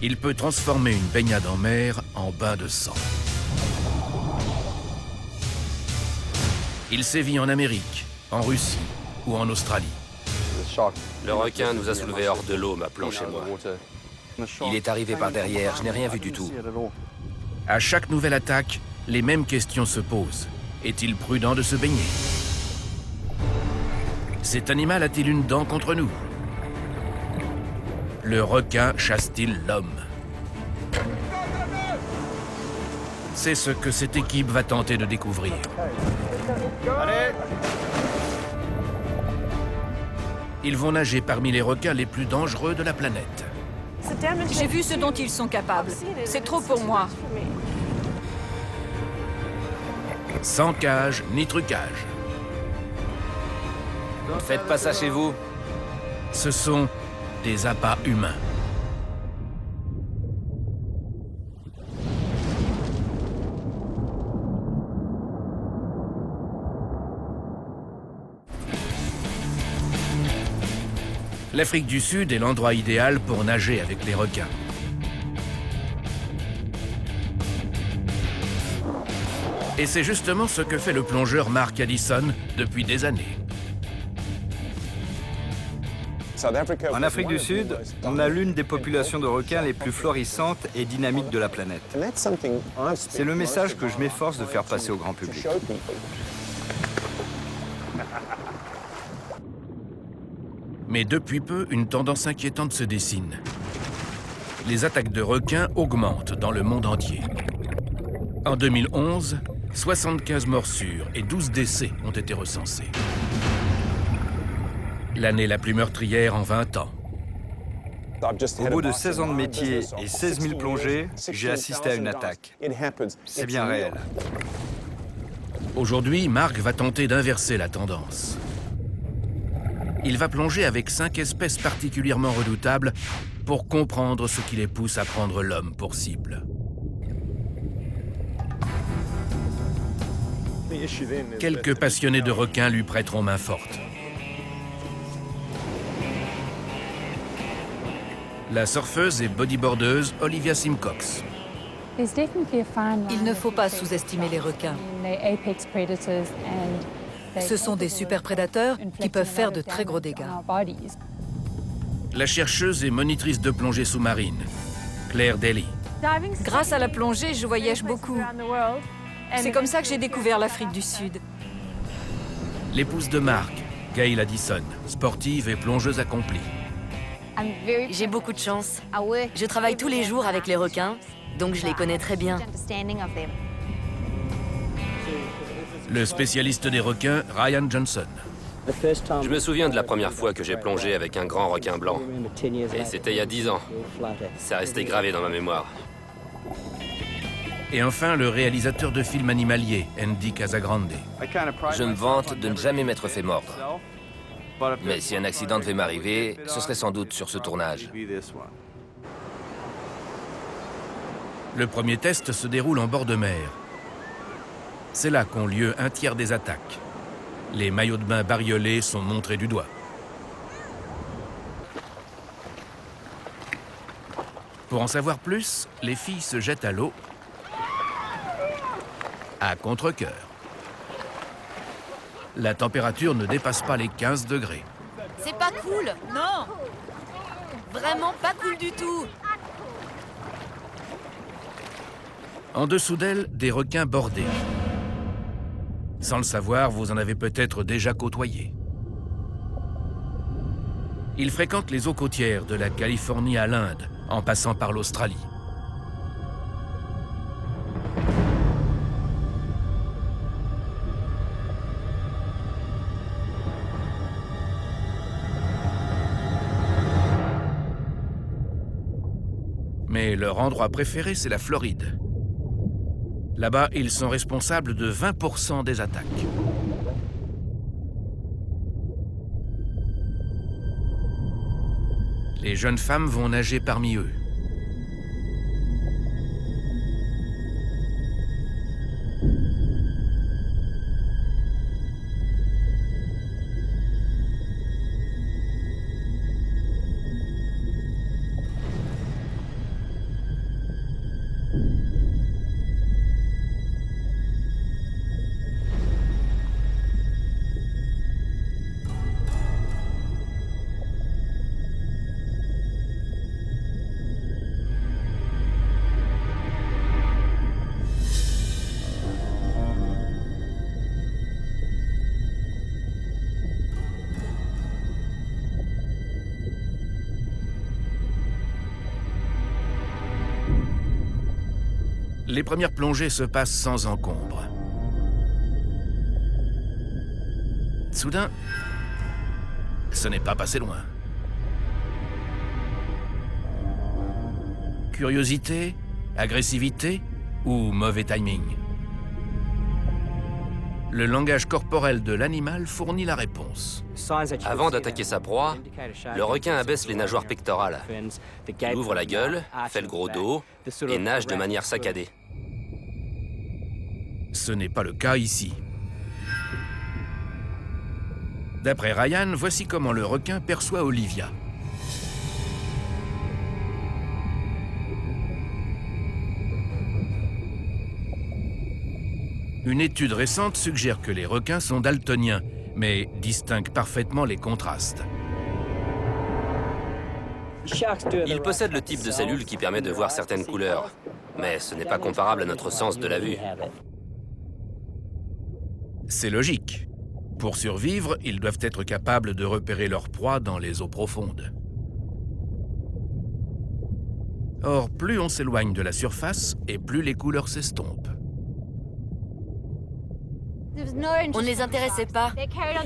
il peut transformer une baignade en mer en bain de sang. Il sévit en Amérique, en Russie ou en Australie. Le requin nous a soulevés hors de l'eau, m'appelant chez moi. Il est arrivé par derrière, je n'ai rien vu du tout. À chaque nouvelle attaque, les mêmes questions se posent. Est-il prudent de se baigner? Cet animal a-t-il une dent contre nous? Le requin chasse-t-il l'homme? C'est ce que cette équipe va tenter de découvrir. Allez! Ils vont nager parmi les requins les plus dangereux de la planète. J'ai vu ce dont ils sont capables. C'est trop pour moi. Sans cage ni trucage. Ne faites pas ça chez vous. Ce sont des appâts humains. L'Afrique du Sud est l'endroit idéal pour nager avec les requins. Et c'est justement ce que fait le plongeur Mark Addison depuis des années. En Afrique du Sud, on a l'une des populations de requins les plus florissantes et dynamiques de la planète. C'est le message que je m'efforce de faire passer au grand public. Mais depuis peu, une tendance inquiétante se dessine. Les attaques de requins augmentent dans le monde entier. En 2011, 75 morsures et 12 décès ont été recensés. L'année la plus meurtrière en 20 ans. Au bout de 16 ans de métier et 16 000 plongées, j'ai assisté à une attaque. C'est bien réel. Aujourd'hui, Mark va tenter d'inverser la tendance. Il va plonger avec 5 espèces particulièrement redoutables pour comprendre ce qui les pousse à prendre l'homme pour cible. Quelques passionnés de requins lui prêteront main forte. La surfeuse et bodyboardeuse Olivia Simcox. Il ne faut pas sous-estimer les requins. Ce sont des super prédateurs qui peuvent faire de très gros dégâts. La chercheuse et monitrice de plongée sous-marine, Claire Daly. Grâce à la plongée, je voyage beaucoup. C'est comme ça que j'ai découvert l'Afrique du Sud. L'épouse de Mark, Gail Addison, sportive et plongeuse accomplie. J'ai beaucoup de chance. Je travaille tous les jours avec les requins, donc je les connais très bien. Le spécialiste des requins, Ryan Johnson. Je me souviens de la première fois que j'ai plongé avec un grand requin blanc. Et c'était il y a 10 ans. Ça restait gravé dans ma mémoire. Et enfin, le réalisateur de films animaliers, Andy Casagrande. Je me vante de ne jamais m'être fait mordre. Mais si un accident devait m'arriver, ce serait sans doute sur ce tournage. Le premier test se déroule en bord de mer. C'est là qu'ont lieu un tiers des attaques. Les maillots de bain bariolés sont montrés du doigt. Pour en savoir plus, les filles se jettent à l'eau à contre-cœur. La température ne dépasse pas les 15 degrés. C'est pas cool. Non! Vraiment pas cool du tout. En dessous d'elles, des requins bordés. Sans le savoir, vous en avez peut-être déjà côtoyé. Ils fréquentent les eaux côtières de la Californie à l'Inde, en passant par l'Australie. Mais leur endroit préféré, c'est la Floride. Là-bas, ils sont responsables de 20% des attaques. Les jeunes femmes vont nager parmi eux. les premières plongées se passent sans encombre. Soudain, ce n'est pas passé loin. Curiosité, agressivité ou mauvais timing? Le langage corporel de l'animal fournit la réponse. Avant d'attaquer sa proie, le requin abaisse les nageoires pectorales. Il ouvre la gueule, fait le gros dos et nage de manière saccadée. Ce n'est pas le cas ici. D'après Ryan, voici comment le requin perçoit Olivia. Une étude récente suggère que les requins sont daltoniens, mais distinguent parfaitement les contrastes. Ils possèdent le type de cellule qui permet de voir certaines couleurs, mais ce n'est pas comparable à notre sens de la vue. C'est logique. Pour survivre, ils doivent être capables de repérer leur proie dans les eaux profondes. Or, plus on s'éloigne de la surface, et plus les couleurs s'estompent. On ne les intéressait pas.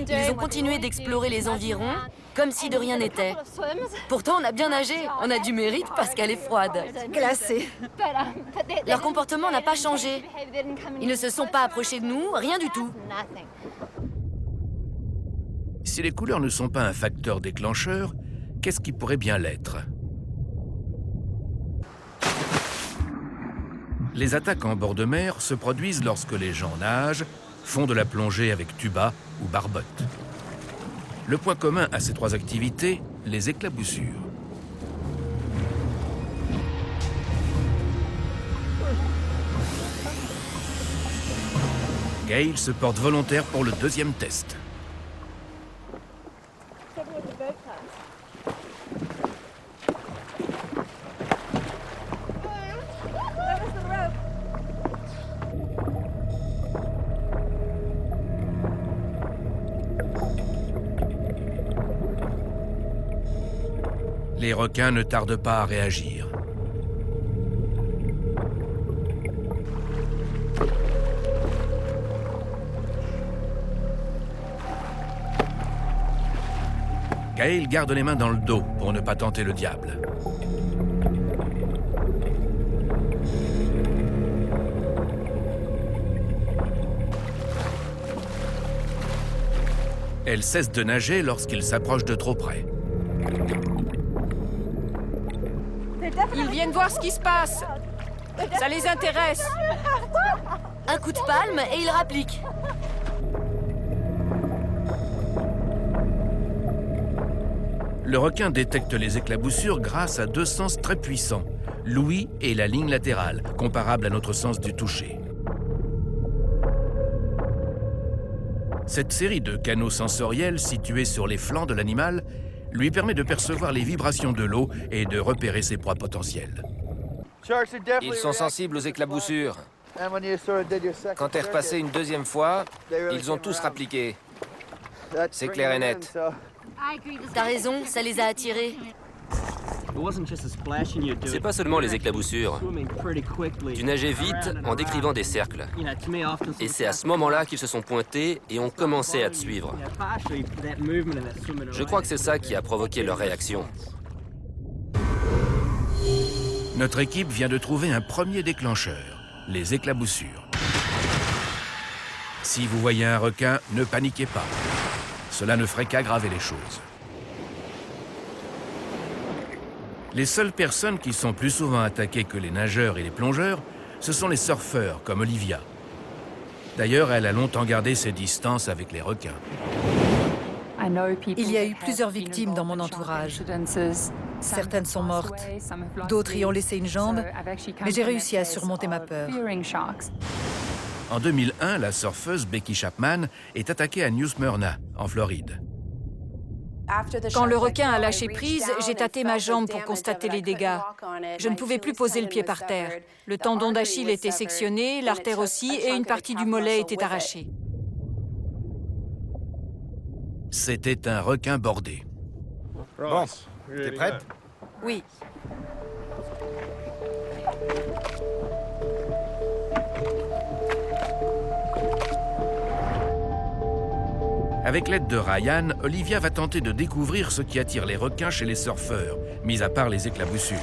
Ils ont continué d'explorer les environs, comme si de rien n'était. Pourtant, on a bien nagé. On a du mérite parce qu'elle est froide. Glacé. Leur comportement n'a pas changé. Ils ne se sont pas approchés de nous, rien du tout. Si les couleurs ne sont pas un facteur déclencheur, qu'est-ce qui pourrait bien l'être? Les attaques en bord de mer se produisent lorsque les gens nagent, font de la plongée avec tuba ou barbotte. Le point commun à ces trois activités, les éclaboussures. Gail se porte volontaire pour le deuxième test. Les requins ne tardent pas à réagir. Gail garde les mains dans le dos pour ne pas tenter le diable. Elle cesse de nager lorsqu'il s'approche de trop près. Ils viennent voir ce qui se passe. Ça les intéresse. Un coup de palme et ils rappliquent. Le requin détecte les éclaboussures grâce à deux sens très puissants, l'ouïe et la ligne latérale, comparables à notre sens du toucher. Cette série de canaux sensoriels situés sur les flancs de l'animal lui permet de percevoir les vibrations de l'eau et de repérer ses proies potentielles. Ils sont sensibles aux éclaboussures. Quand t'es repassé une deuxième fois, ils ont tous rappliqué. C'est clair et net. T'as raison, ça les a attirés. C'est pas seulement les éclaboussures. Tu nageais vite en décrivant des cercles. Et c'est à ce moment-là qu'ils se sont pointés et ont commencé à te suivre. Je crois que c'est ça qui a provoqué leur réaction. Notre équipe vient de trouver un premier déclencheur, les éclaboussures. Si vous voyez un requin, ne paniquez pas. Cela ne ferait qu'aggraver les choses. Les seules personnes qui sont plus souvent attaquées que les nageurs et les plongeurs, ce sont les surfeurs, comme Olivia. D'ailleurs, elle a longtemps gardé ses distances avec les requins. Il y a eu plusieurs victimes dans mon entourage. Certaines sont mortes, d'autres y ont laissé une jambe, mais j'ai réussi à surmonter ma peur. En 2001, la surfeuse Becky Chapman est attaquée à New Smyrna, en Floride. Quand le requin a lâché prise, j'ai tâté ma jambe pour constater les dégâts. Je ne pouvais plus poser le pied par terre. Le tendon d'Achille était sectionné, l'artère aussi, et une partie du mollet était arrachée. C'était un requin bordé. Bon, t'es prête? Oui. Avec l'aide de Ryan, Olivia va tenter de découvrir ce qui attire les requins chez les surfeurs, mis à part les éclaboussures.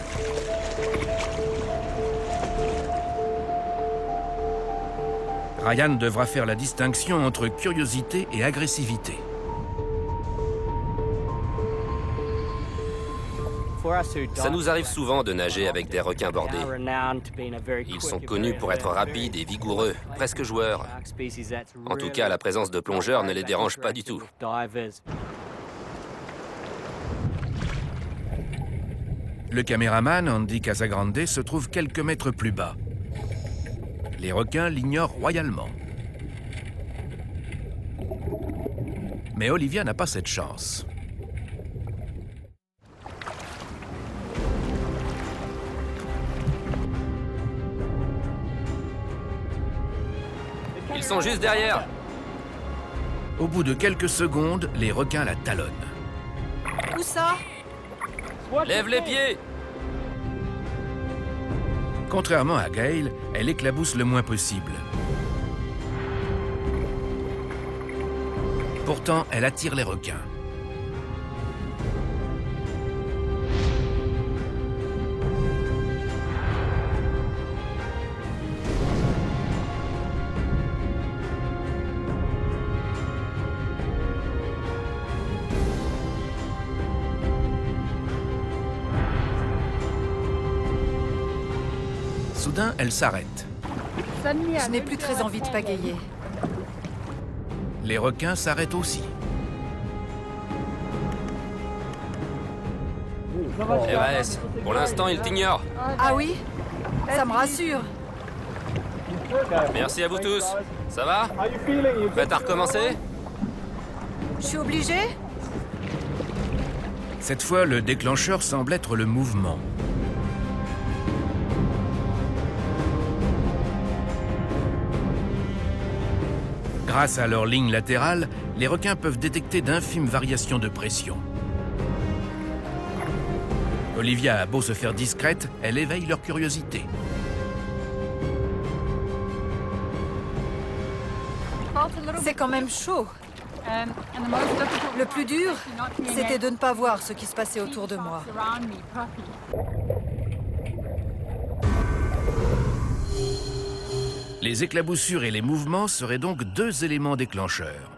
Ryan devra faire la distinction entre curiosité et agressivité. Ça nous arrive souvent de nager avec des requins bordés. Ils sont connus pour être rapides et vigoureux, presque joueurs. En tout cas, la présence de plongeurs ne les dérange pas du tout. Le caméraman, Andy Casagrande, se trouve quelques mètres plus bas. Les requins l'ignorent royalement. Mais Olivia n'a pas cette chance. Ils sont juste derrière. Au bout de quelques secondes, les requins la talonnent. Où ça? Lève les pieds! Contrairement à Gail, elle éclabousse le moins possible. Pourtant, elle attire les requins. Soudain, elle s'arrête. Je n'ai plus très envie de pagayer. Les requins s'arrêtent aussi. Everest, pour l'instant, ils t'ignorent. Ah oui? Ça me rassure. Merci à vous tous. Ça va? Prête à recommencer? Je suis obligée? Cette fois, le déclencheur semble être le mouvement. Grâce à leur ligne latérale, les requins peuvent détecter d'infimes variations de pression. Olivia a beau se faire discrète, elle éveille leur curiosité. C'est quand même chaud. Le plus dur, c'était de ne pas voir ce qui se passait autour de moi. Les éclaboussures et les mouvements seraient donc deux éléments déclencheurs.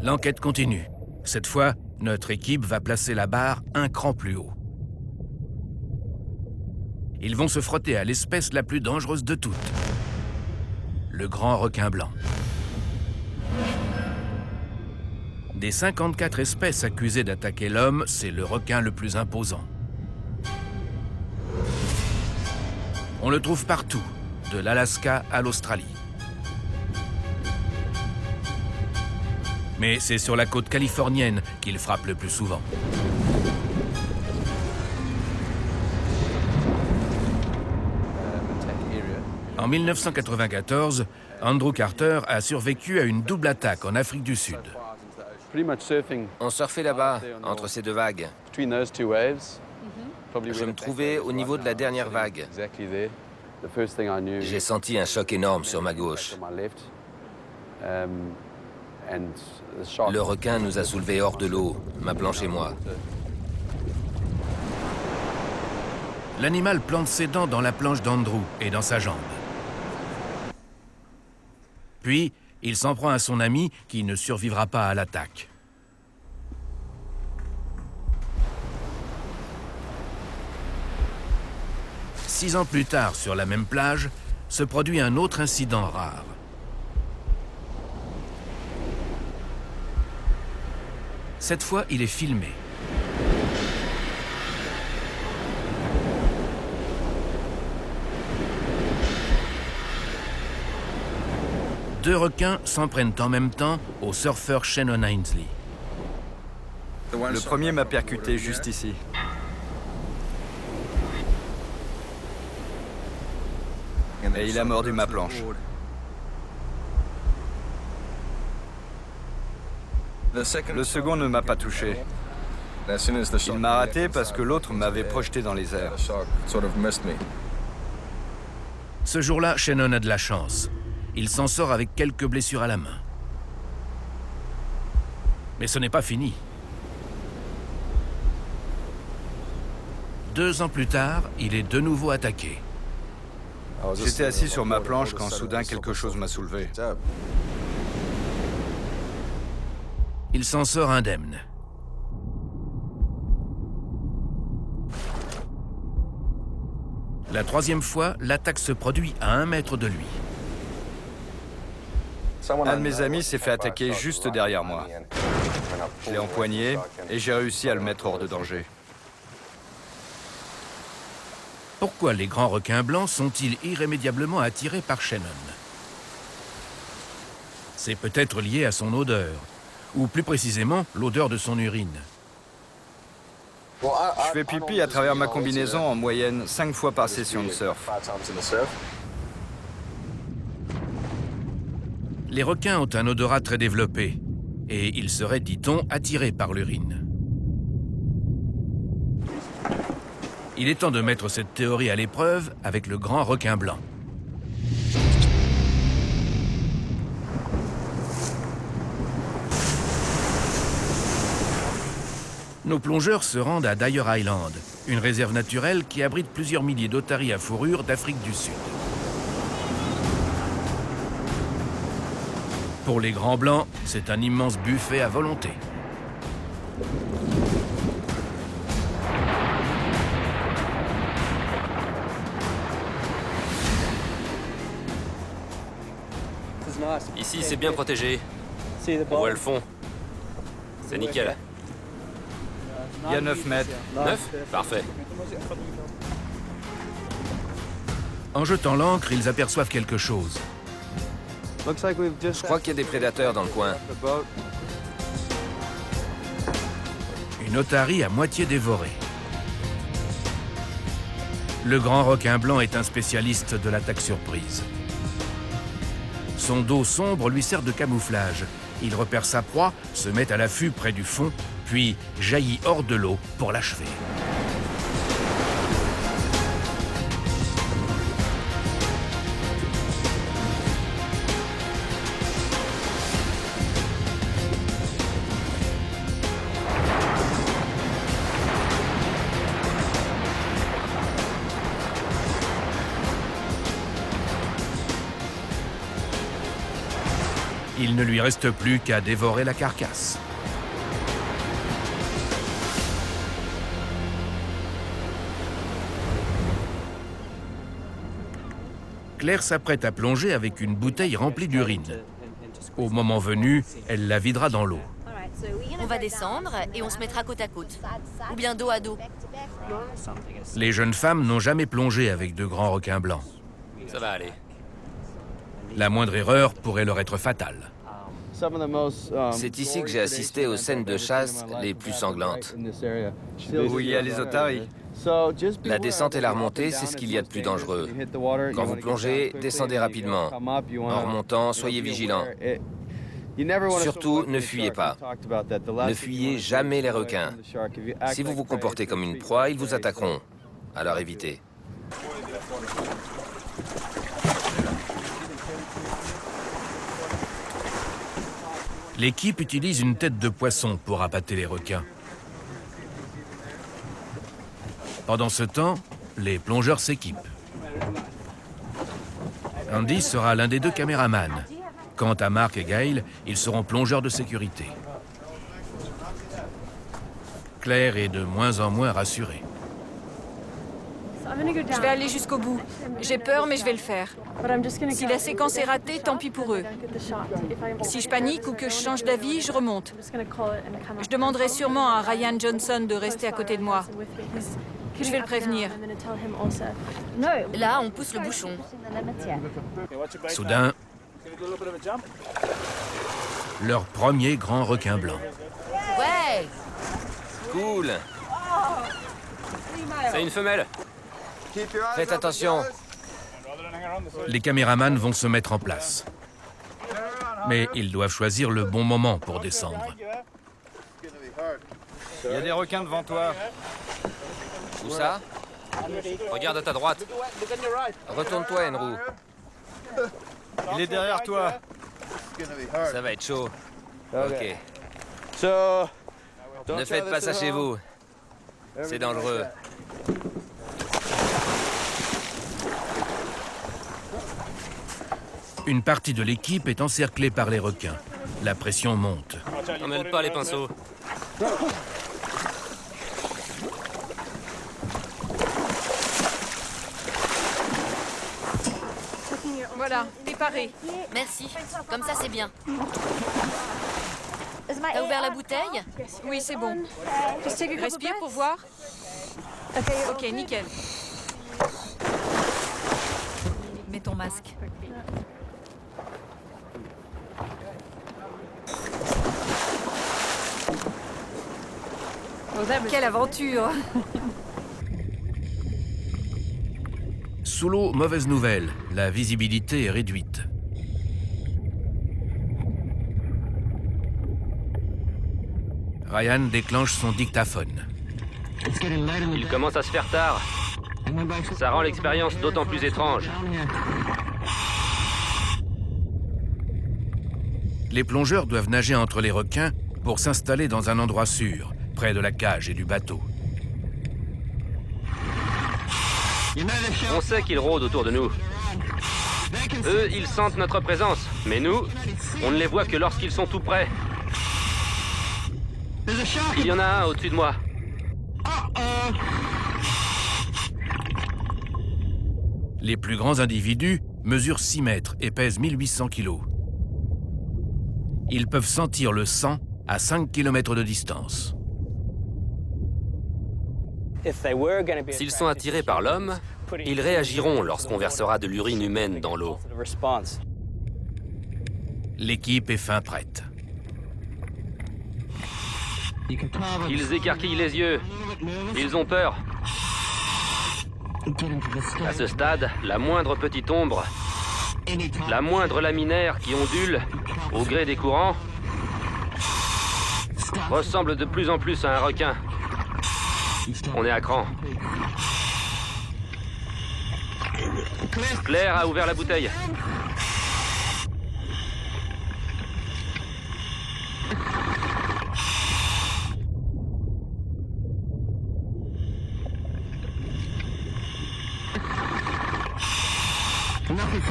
L'enquête continue. Cette fois, notre équipe va placer la barre un cran plus haut. Ils vont se frotter à l'espèce la plus dangereuse de toutes, le grand requin blanc. Des 54 espèces accusées d'attaquer l'homme, c'est le requin le plus imposant. On le trouve partout, de l'Alaska à l'Australie. Mais c'est sur la côte californienne qu'il frappe le plus souvent. En 1994, Andrew Carter a survécu à une double attaque en Afrique du Sud. On surfait là-bas, entre ces deux vagues. Je me trouvais au niveau de la dernière vague. J'ai senti un choc énorme sur ma gauche. Le requin nous a soulevés hors de l'eau, ma planche et moi. L'animal plante ses dents dans la planche d'Andrew et dans sa jambe. Puis, il s'en prend à son ami qui ne survivra pas à l'attaque. Six ans plus tard, sur la même plage, se produit un autre incident rare. Cette fois, il est filmé. Deux requins s'en prennent en même temps au surfeur Shannon Ainsley. Le premier m'a percuté juste ici. Et il a mordu ma planche. Le second ne m'a pas touché. Il m'a raté parce que l'autre m'avait projeté dans les airs. Ce jour-là, Shannon a de la chance. Il s'en sort avec quelques blessures à la main. Mais ce n'est pas fini. 2 ans plus tard, il est de nouveau attaqué. J'étais assis sur ma planche quand soudain quelque chose m'a soulevé. Il s'en sort indemne. La 3e fois, l'attaque se produit à 1 mètre de lui. Un de mes amis s'est fait attaquer juste derrière moi. Je l'ai empoigné et j'ai réussi à le mettre hors de danger. Pourquoi les grands requins blancs sont-ils irrémédiablement attirés par Shannon? C'est peut-être lié à son odeur, ou plus précisément l'odeur de son urine. Je fais pipi à travers ma combinaison en moyenne 5 fois par session de surf. Les requins ont un odorat très développé, et ils seraient, dit-on, attirés par l'urine. Il est temps de mettre cette théorie à l'épreuve avec le grand requin blanc. Nos plongeurs se rendent à Dyer Island, une réserve naturelle qui abrite plusieurs milliers d'otaries à fourrure d'Afrique du Sud. Pour les grands blancs, c'est un immense buffet à volonté. Ici, c'est bien protégé. On voit le fond. C'est nickel. Il y a 9 mètres. 9? Parfait. En jetant l'ancre, ils aperçoivent quelque chose. Je crois qu'il y a des prédateurs dans le coin. Une otarie à moitié dévorée. Le grand requin blanc est un spécialiste de l'attaque surprise. Son dos sombre lui sert de camouflage. Il repère sa proie, se met à l'affût près du fond, puis jaillit hors de l'eau pour l'achever. Il ne lui reste plus qu'à dévorer la carcasse. Claire s'apprête à plonger avec une bouteille remplie d'urine. Au moment venu, elle la videra dans l'eau. On va descendre et on se mettra côte à côte. Ou bien dos à dos. Les jeunes femmes n'ont jamais plongé avec de grands requins blancs. Ça va aller. La moindre erreur pourrait leur être fatale. C'est ici que j'ai assisté aux scènes de chasse les plus sanglantes. Où il y a les otaries. La descente et la remontée, c'est ce qu'il y a de plus dangereux. Quand vous plongez, descendez rapidement. En remontant, soyez vigilants. Surtout, ne fuyez pas. Ne fuyez jamais les requins. Si vous vous comportez comme une proie, ils vous attaqueront. Alors évitez. L'équipe utilise une tête de poisson pour appâter les requins. Pendant ce temps, les plongeurs s'équipent. Andy sera l'un des 2 caméramans. Quant à Mark et Gail, ils seront plongeurs de sécurité. Claire est de moins en moins rassurée. Je vais aller jusqu'au bout. J'ai peur, mais je vais le faire. Si la séquence est ratée, tant pis pour eux. Si je panique ou que je change d'avis, je remonte. Je demanderai sûrement à Ryan Johnson de rester à côté de moi. Je vais le prévenir. Là, on pousse le bouchon. Soudain, leur premier grand requin blanc. Ouais! Cool. C'est une femelle. Faites attention. Les caméramans vont se mettre en place. Mais ils doivent choisir le bon moment pour descendre. Il y a des requins devant toi. Où ça? Regarde à ta droite. Retourne-toi, Enrou. Il est derrière toi. Ça va être chaud. Ok. Ne faites pas ça chez vous. C'est dangereux. Une partie de l'équipe est encerclée par les requins. La pression monte. N'emmêle pas les pinceaux. Voilà, t'es paré. Merci. Comme ça, c'est bien. T'as ouvert la bouteille? Oui, c'est bon. Respire pour voir. Ok, nickel. Mets ton masque. Quelle aventure! Sous l'eau, mauvaise nouvelle, la visibilité est réduite. Ryan déclenche son dictaphone. Il commence à se faire tard. Ça rend l'expérience d'autant plus étrange. Les plongeurs doivent nager entre les requins pour s'installer dans un endroit sûr, près de la cage et du bateau. On sait qu'ils rôdent autour de nous. Eux, ils sentent notre présence. Mais nous, on ne les voit que lorsqu'ils sont tout près. Il y en a un au-dessus de moi. Les plus grands individus mesurent 6 mètres et pèsent 1800 kilos. Ils peuvent sentir le sang à 5 km de distance. S'ils sont attirés par l'homme, ils réagiront lorsqu'on versera de l'urine humaine dans l'eau. L'équipe est fin prête. Ils écarquillent les yeux. Ils ont peur. À ce stade, la moindre petite ombre, la moindre laminaire qui ondule au gré des courants, ressemble de plus en plus à un requin. On est à cran. Claire a ouvert la bouteille.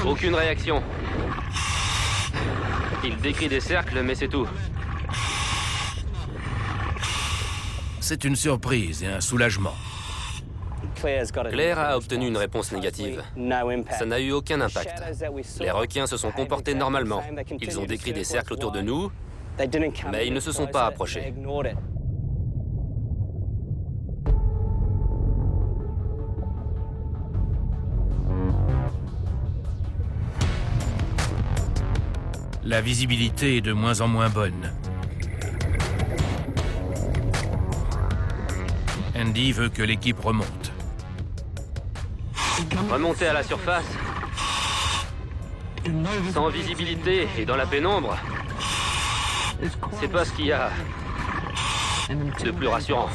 Aucune réaction. Il décrit des cercles, mais c'est tout. C'est une surprise et un soulagement. Claire a obtenu une réponse négative. Ça n'a eu aucun impact. Les requins se sont comportés normalement. Ils ont décrit des cercles autour de nous, mais ils ne se sont pas approchés. La visibilité est de moins en moins bonne. Andy veut que l'équipe remonte. Remonter à la surface, sans visibilité et dans la pénombre, c'est pas ce qu'il y a de plus rassurant.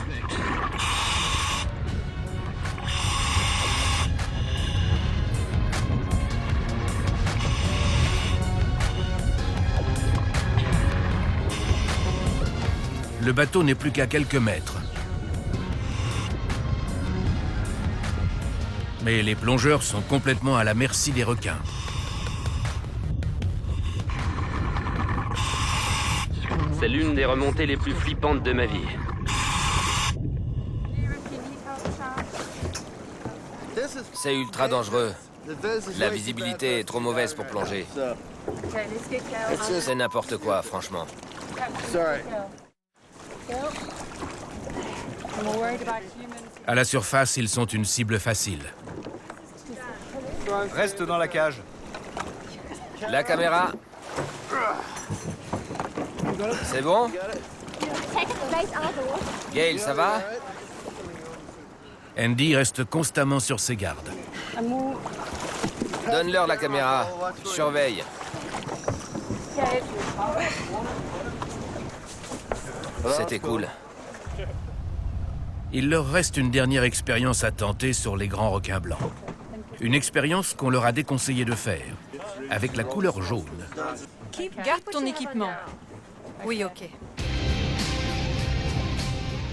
Le bateau n'est plus qu'à quelques mètres. Mais les plongeurs sont complètement à la merci des requins. C'est l'une des remontées les plus flippantes de ma vie. C'est ultra dangereux. La visibilité est trop mauvaise pour plonger. C'est n'importe quoi, franchement. À la surface, ils sont une cible facile. Reste dans la cage. La caméra. C'est bon? Gail, ça va? Andy reste constamment sur ses gardes. Donne-leur la caméra. Surveille. C'était cool. Il leur reste une dernière expérience à tenter sur les grands requins blancs. Une expérience qu'on leur a déconseillé de faire, avec la couleur jaune. Garde ton équipement. Oui, ok.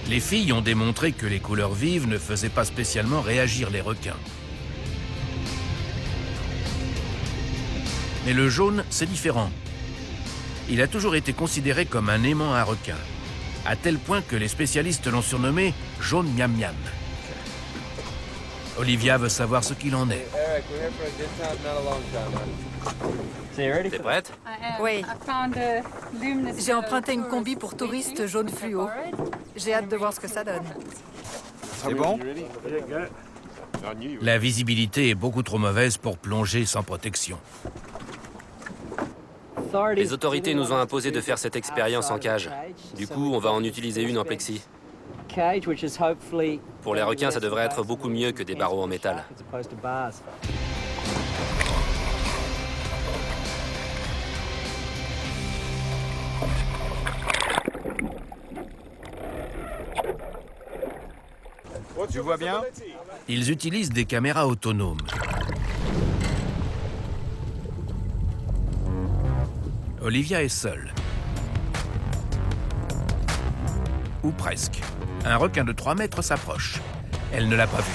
Les filles ont démontré que les couleurs vives ne faisaient pas spécialement réagir les requins. Mais le jaune, c'est différent. Il a toujours été considéré comme un aimant à requin, à tel point que les spécialistes l'ont surnommé « jaune miam miam ». Olivia veut savoir ce qu'il en est. T'es prête? Oui. J'ai emprunté une combi pour touristes jaune fluo. J'ai hâte de voir ce que ça donne. C'est bon? La visibilité est beaucoup trop mauvaise pour plonger sans protection. Les autorités nous ont imposé de faire cette expérience en cage. Du coup, on va en utiliser une en plexi. Pour les requins, ça devrait être beaucoup mieux que des barreaux en métal. Tu vois bien? Ils utilisent des caméras autonomes. Olivia est seule. Ou presque. Un requin de 3 mètres s'approche. Elle ne l'a pas vu.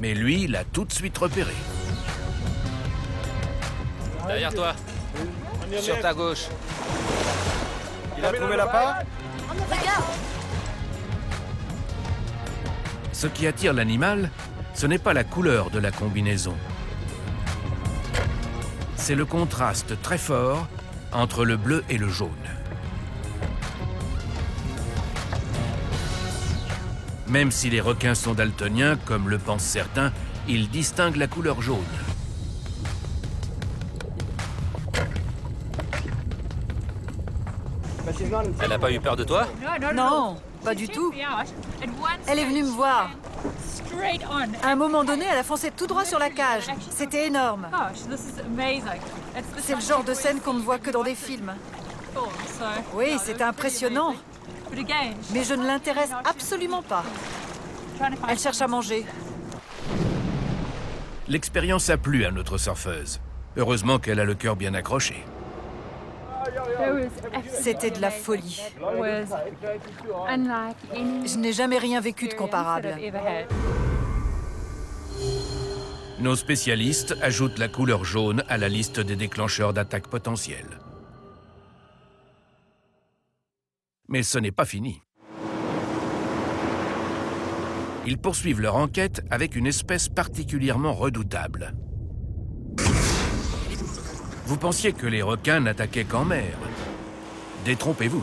Mais lui l'a tout de suite repéré. Derrière toi. Sur ta gauche. Il a trouvé l'appât? Ce qui attire l'animal, ce n'est pas la couleur de la combinaison. C'est le contraste très fort entre le bleu et le jaune. Même si les requins sont daltoniens, comme le pensent certains, ils distinguent la couleur jaune. Elle n'a pas eu peur de toi? Non, pas du tout. Elle est venue me voir. À un moment donné, elle a foncé tout droit sur la cage. C'était énorme. C'est le genre de scène qu'on ne voit que dans des films. Oui, c'est impressionnant. Mais je ne l'intéresse absolument pas. Elle cherche à manger. L'expérience a plu à notre surfeuse. Heureusement qu'elle a le cœur bien accroché. C'était de la folie. Je n'ai jamais rien vécu de comparable. Nos spécialistes ajoutent la couleur jaune à la liste des déclencheurs d'attaques potentielles. Mais ce n'est pas fini. Ils poursuivent leur enquête avec une espèce particulièrement redoutable. Vous pensiez que les requins n'attaquaient qu'en mer. Détrompez-vous.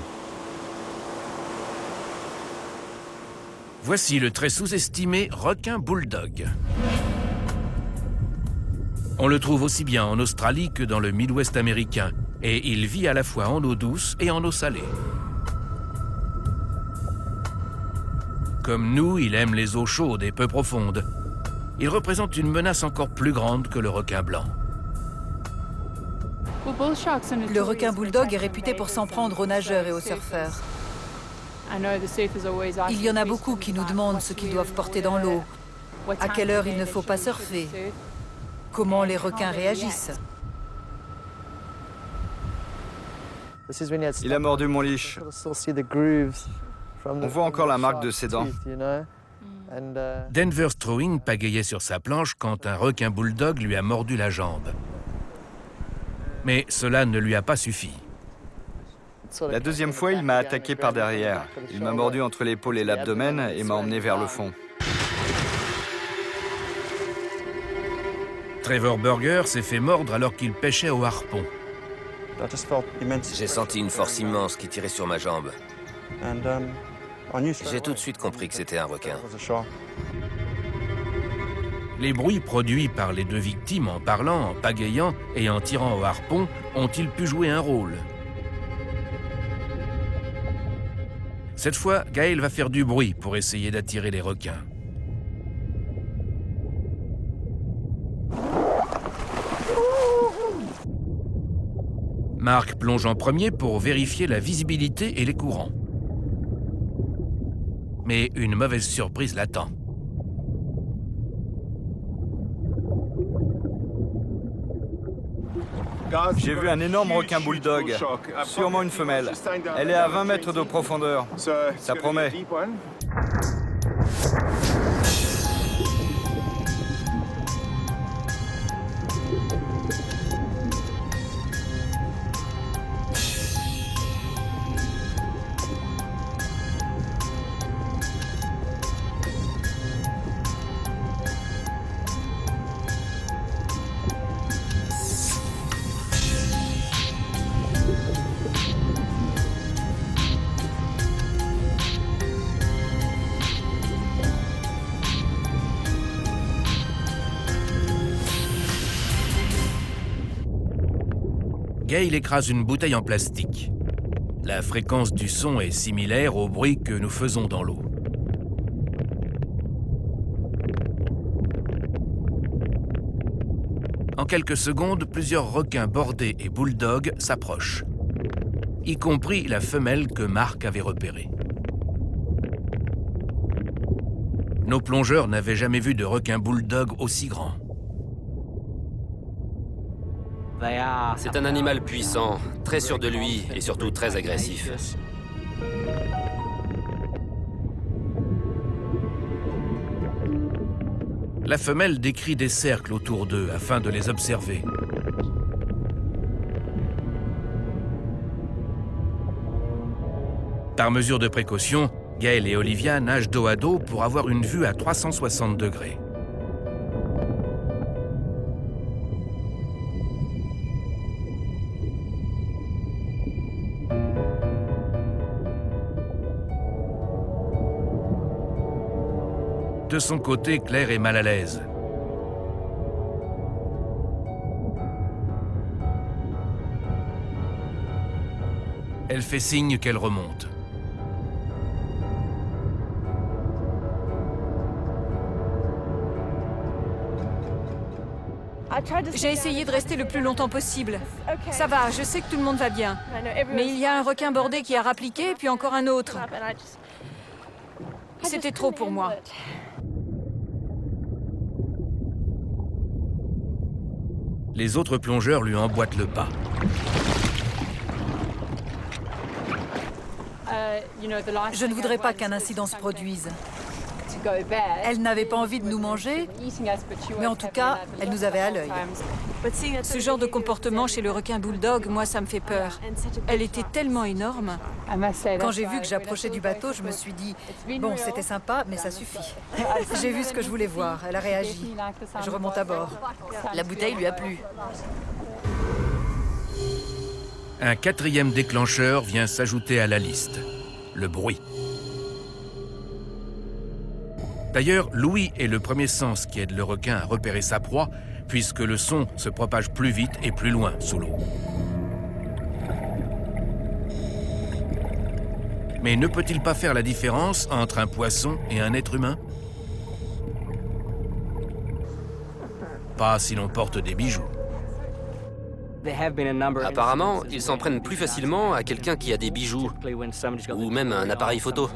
Voici le très sous-estimé requin bulldog. On le trouve aussi bien en Australie que dans le Midwest américain, et il vit à la fois en eau douce et en eau salée. Comme nous, il aime les eaux chaudes et peu profondes. Il représente une menace encore plus grande que le requin blanc. Le requin bulldog est réputé pour s'en prendre aux nageurs et aux surfeurs. Il y en a beaucoup qui nous demandent ce qu'ils doivent porter dans l'eau, à quelle heure il ne faut pas surfer, comment les requins réagissent. Il a mordu mon leash. On voit encore la marque de ses dents. Denver Strowing pagayait sur sa planche quand un requin bulldog lui a mordu la jambe. Mais cela ne lui a pas suffi. La deuxième fois, il m'a attaqué par derrière. Il m'a mordu entre l'épaule et l'abdomen et m'a emmené vers le fond. Trevor Burger s'est fait mordre alors qu'il pêchait au harpon. J'ai senti une force immense qui tirait sur ma jambe. J'ai tout de suite compris que c'était un requin. Les bruits produits par les deux victimes en parlant, en pagayant et en tirant au harpon ont-ils pu jouer un rôle? Cette fois, Gaël va faire du bruit pour essayer d'attirer les requins. Marc plonge en premier pour vérifier la visibilité et les courants. Mais une mauvaise surprise l'attend. J'ai vu un énorme requin bulldog, sûrement une femelle. Elle est à 20 mètres de profondeur. Ça promet. Gale écrase une bouteille en plastique. La fréquence du son est similaire au bruit que nous faisons dans l'eau. En quelques secondes, plusieurs requins bordés et bulldogs s'approchent, y compris la femelle que Marc avait repérée. Nos plongeurs n'avaient jamais vu de requin bulldog aussi grand. C'est un animal puissant, très sûr de lui et surtout très agressif. La femelle décrit des cercles autour d'eux afin de les observer. Par mesure de précaution, Gaël et Olivia nagent dos à dos pour avoir une vue à 360 degrés. De son côté, Claire est mal à l'aise. Elle fait signe qu'elle remonte. J'ai essayé de rester le plus longtemps possible. Ça va, je sais que tout le monde va bien. Mais il y a un requin bordé qui a rappliqué, puis encore un autre. C'était trop pour moi. Les autres plongeurs lui emboîtent le pas. Je ne voudrais pas qu'un incident se produise. Elle n'avait pas envie de nous manger, mais en tout cas, elle nous avait à l'œil. Ce genre de comportement chez le requin bulldog, moi, ça me fait peur. Elle était tellement énorme. Quand j'ai vu que j'approchais du bateau, je me suis dit, bon, c'était sympa, mais ça suffit. J'ai vu ce que je voulais voir, elle a réagi. Je remonte à bord. La bouteille lui a plu. Un quatrième déclencheur vient s'ajouter à la liste, le bruit. D'ailleurs, l'ouïe est le premier sens qui aide le requin à repérer sa proie, puisque le son se propage plus vite et plus loin sous l'eau. Mais ne peut-il pas faire la différence entre un poisson et un être humain? Pas si l'on porte des bijoux. Apparemment, ils s'en prennent plus facilement à quelqu'un qui a des bijoux, ou même un appareil photo.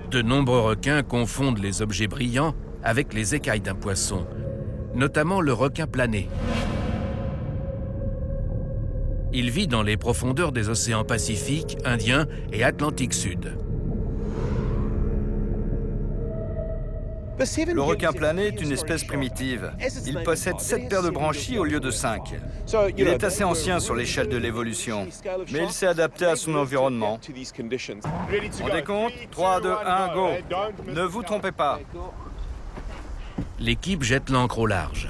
De nombreux requins confondent les objets brillants avec les écailles d'un poisson, notamment le requin plané. Il vit dans les profondeurs des océans Pacifique, Indien et Atlantique Sud. Le requin plané est une espèce primitive. Il possède 7 paires de branchies au lieu de 5. Il est assez ancien sur l'échelle de l'évolution, mais il s'est adapté à son environnement. On décompte, 3, 2, 1, go. Ne vous trompez pas. L'équipe jette l'ancre au large.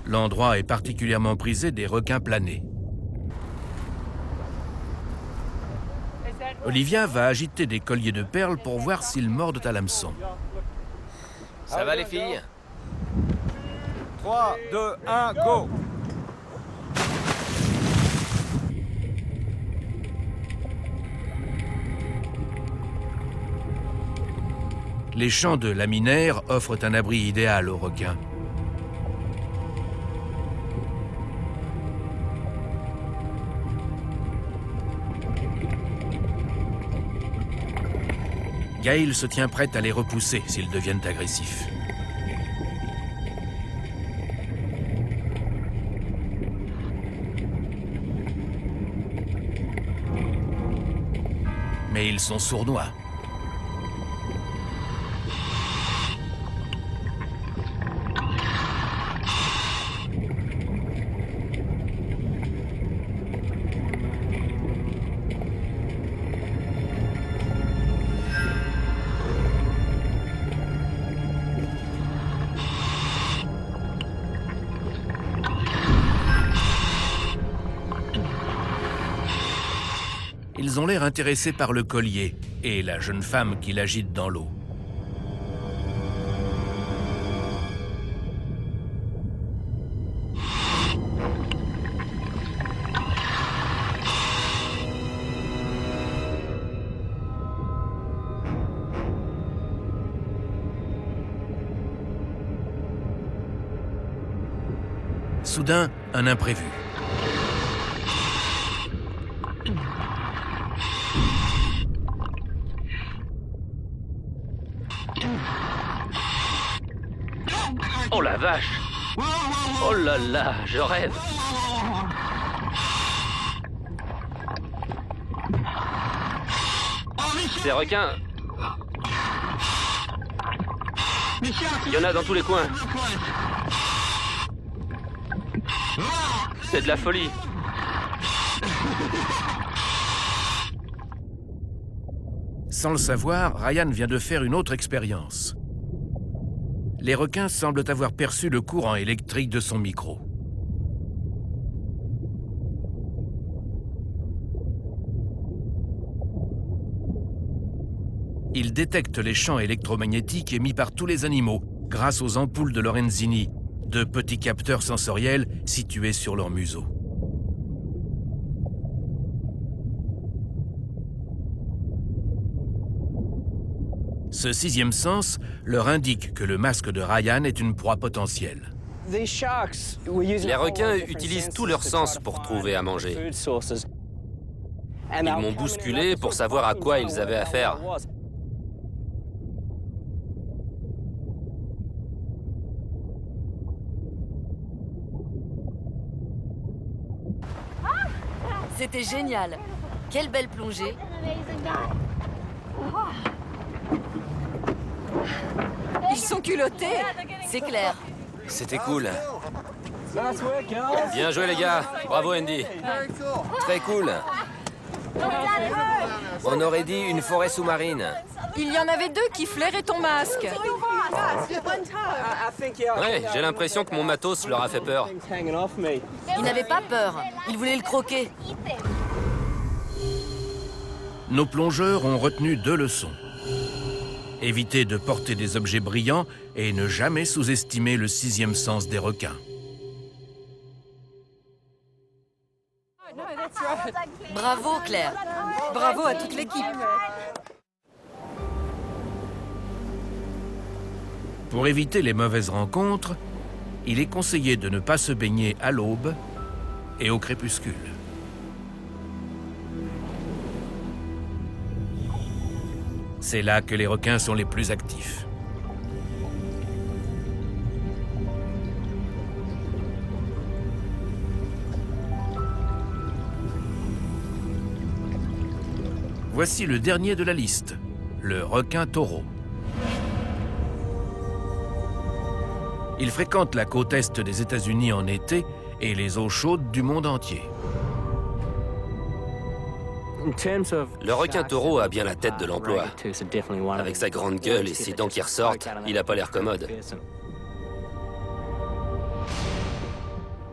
L'endroit est particulièrement prisé des requins planés. Olivia va agiter des colliers de perles pour voir s'ils mordent à l'hameçon. Ça va les filles? 3, 2, 1, go! Les champs de laminaires offrent un abri idéal aux requins. Gail se tient prête à les repousser s'ils deviennent agressifs. Mais ils sont sournois. Ils ont l'air intéressés par le collier et la jeune femme qui l'agite dans l'eau. Soudain, un imprévu. Oh la vache! Oh là là, je rêve! Ces requins... Il y en a dans tous les coins. C'est de la folie. Sans le savoir, Ryan vient de faire une autre expérience. Les requins semblent avoir perçu le courant électrique de son micro. Ils détectent les champs électromagnétiques émis par tous les animaux grâce aux ampoules de Lorenzini, de petits capteurs sensoriels situés sur leur museau. Ce sixième sens leur indique que le masque de Ryan est une proie potentielle. Les requins utilisent tous leurs sens pour trouver à manger. Ils m'ont bousculé pour savoir à quoi ils avaient affaire. C'était génial. Quelle belle plongée. Ils sont culottés. C'est clair. C'était cool. Bien joué les gars. Bravo Andy. Très cool. On aurait dit une forêt sous-marine. Il y en avait deux qui flairaient ton masque. Ouais, j'ai l'impression que mon matos leur a fait peur. Ils n'avaient pas peur. Ils voulaient le croquer. Nos plongeurs ont retenu 2 leçons. Éviter de porter des objets brillants et ne jamais sous-estimer le sixième sens des requins. Bravo Claire. Bravo à toute l'équipe. Pour éviter les mauvaises rencontres, il est conseillé de ne pas se baigner à l'aube et au crépuscule. C'est là que les requins sont les plus actifs. Voici le dernier de la liste, le requin taureau. Il fréquente la côte est des États-Unis en été et les eaux chaudes du monde entier. Le requin taureau a bien la tête de l'emploi. Avec sa grande gueule et ses dents qui ressortent, il n'a pas l'air commode.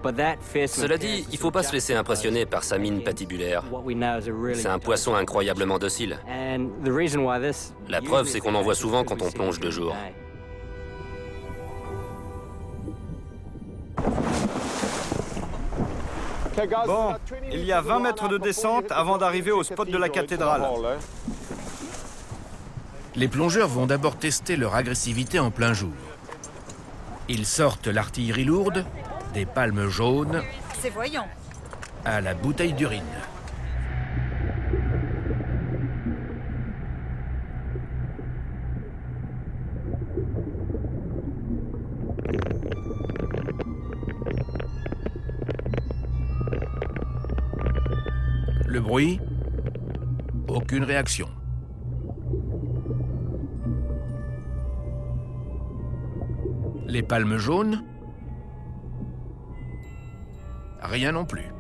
Cela dit, il ne faut pas se laisser impressionner par sa mine patibulaire. C'est un poisson incroyablement docile. La preuve, c'est qu'on en voit souvent quand on plonge de jour. Bon, il y a 20 mètres de descente avant d'arriver au spot de la cathédrale. Les plongeurs vont d'abord tester leur agressivité en plein jour. Ils sortent l'artillerie lourde, des palmes jaunes C'est voyant. à la bouteille d'urine. Le bruit? Aucune réaction. Les palmes jaunes? Rien non plus.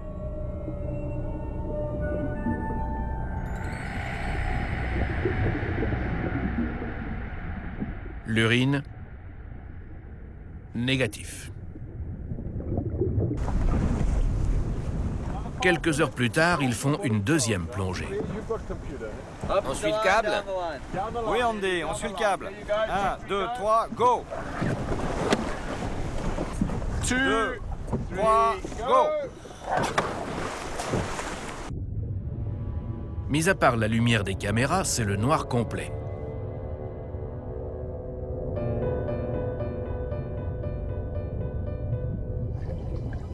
L'urine? Négatif. Quelques heures plus tard, ils font une deuxième plongée. On suit le câble? Oui, Andy, on suit le câble. 1, 2, 3, go! 2, 3, go! Mis à part la lumière des caméras, c'est le noir complet.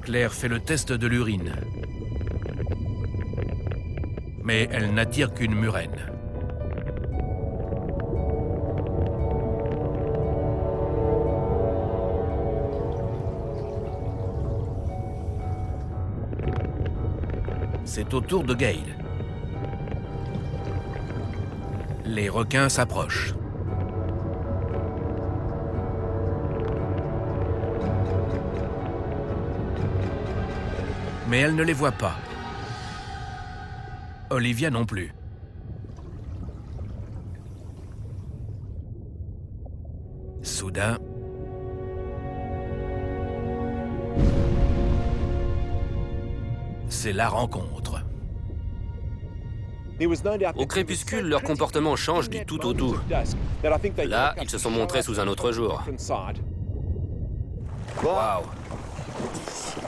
Claire fait le test de l'urine. Mais elle n'attire qu'une murène. C'est au tour de Gail. Les requins s'approchent. Mais elle ne les voit pas. Olivia non plus. Soudain, c'est la rencontre. Au crépuscule, leur comportement change du tout au tout. Là, ils se sont montrés sous un autre jour. Waouh!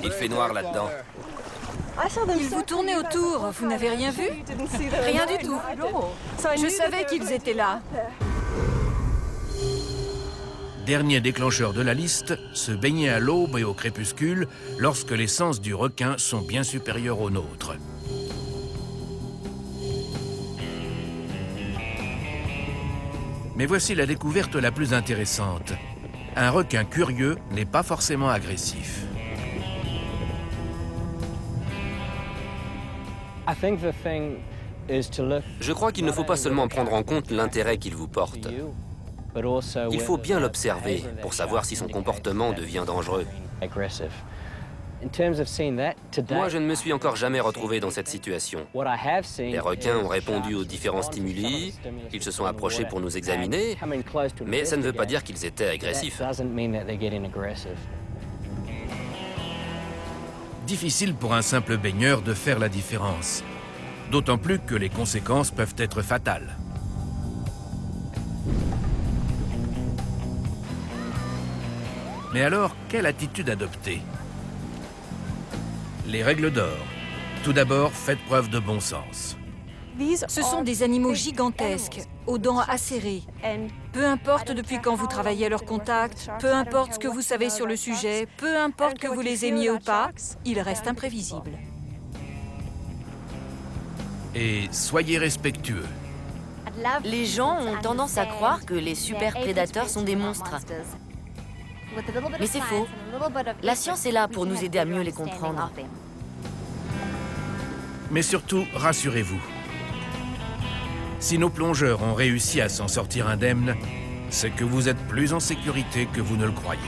Il fait noir là-dedans. Ils vous tournaient autour, vous n'avez rien vu? Rien du tout. Je savais qu'ils étaient là. Dernier déclencheur de la liste, se baigner à l'aube et au crépuscule lorsque les sens du requin sont bien supérieurs aux nôtres. Mais voici la découverte la plus intéressante. Un requin curieux n'est pas forcément agressif. Je crois qu'il ne faut pas seulement prendre en compte l'intérêt qu'il vous porte. Il faut bien l'observer pour savoir si son comportement devient dangereux. Moi, je ne me suis encore jamais retrouvé dans cette situation. Les requins ont répondu aux différents stimuli, ils se sont approchés pour nous examiner, mais ça ne veut pas dire qu'ils étaient agressifs. Difficile pour un simple baigneur de faire la différence. D'autant plus que les conséquences peuvent être fatales. Mais alors, quelle attitude adopter? Les règles d'or. Tout d'abord, faites preuve de bon sens. Ce sont des animaux gigantesques, aux dents acérées. Peu importe depuis quand vous travaillez à leur contact, peu importe ce que vous savez sur le sujet, peu importe que vous les aimiez ou pas, ils restent imprévisibles. Et soyez respectueux. Les gens ont tendance à croire que les super prédateurs sont des monstres. Mais c'est faux. La science est là pour nous aider à mieux les comprendre. Mais surtout, rassurez-vous. Si nos plongeurs ont réussi à s'en sortir indemnes, c'est que vous êtes plus en sécurité que vous ne le croyez.